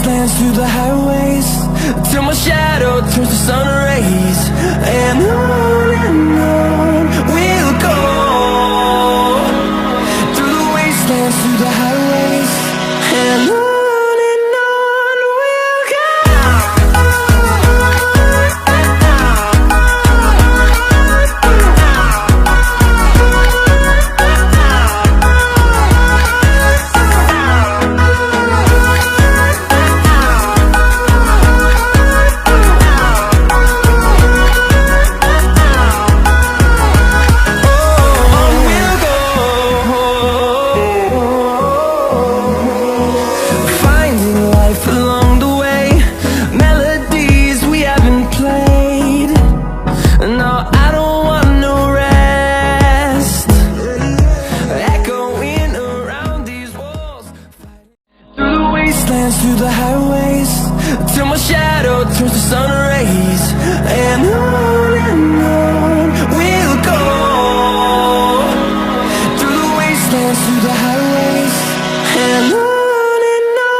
wastelands, through the highways, till my shadow turns to sun rays. And on we'll go, through the wastelands, through the highways, and on we'll go. Through the highways, till my shadow turns to sun rays. And on we'll go, through the wastelands, through the highways, and on we'll go.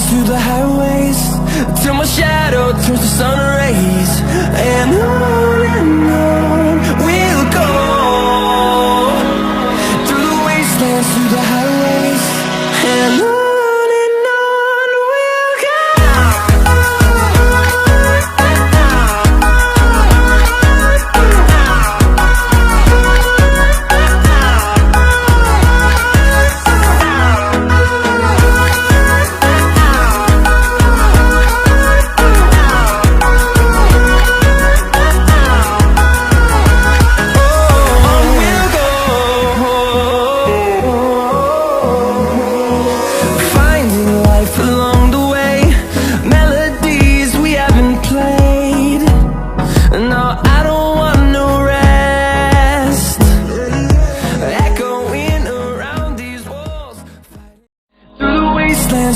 Through the highways, till my shadow turns to sun rays. And on we'll go, through the wastelands, through the highways, and on we'll go.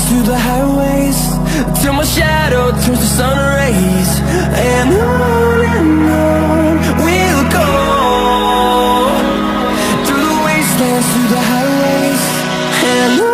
Through the highways, till my shadow turns to sun rays. And on we'll go, through the wastelands, through the highways, and on.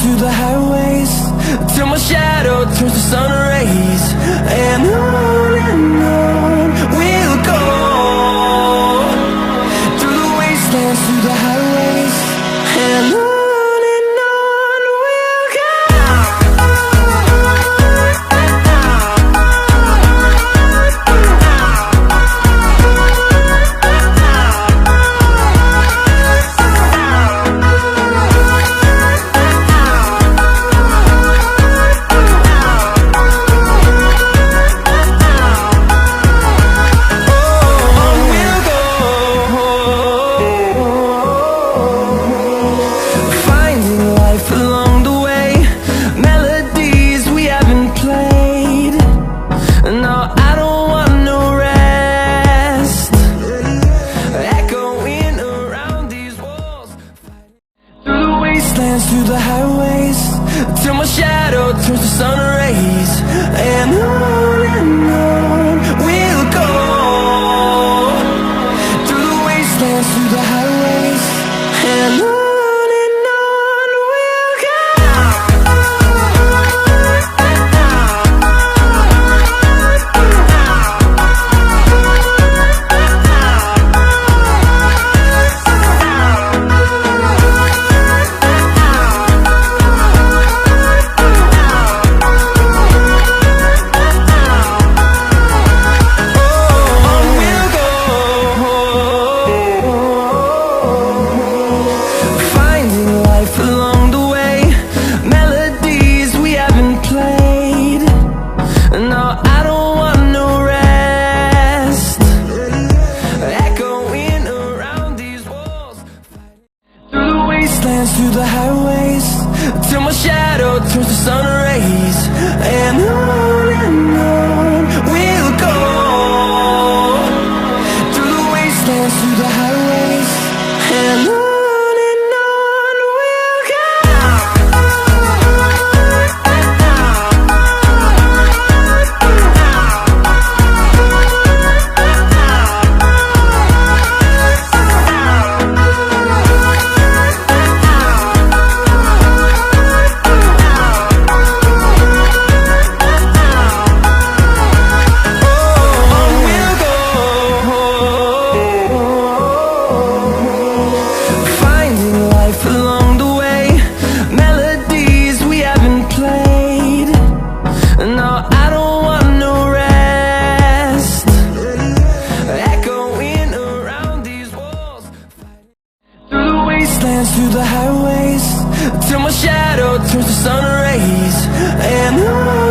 Through the highways, till my shadow turns to sun rays. And on we'll go, through the wastelands, through the highways, and on. on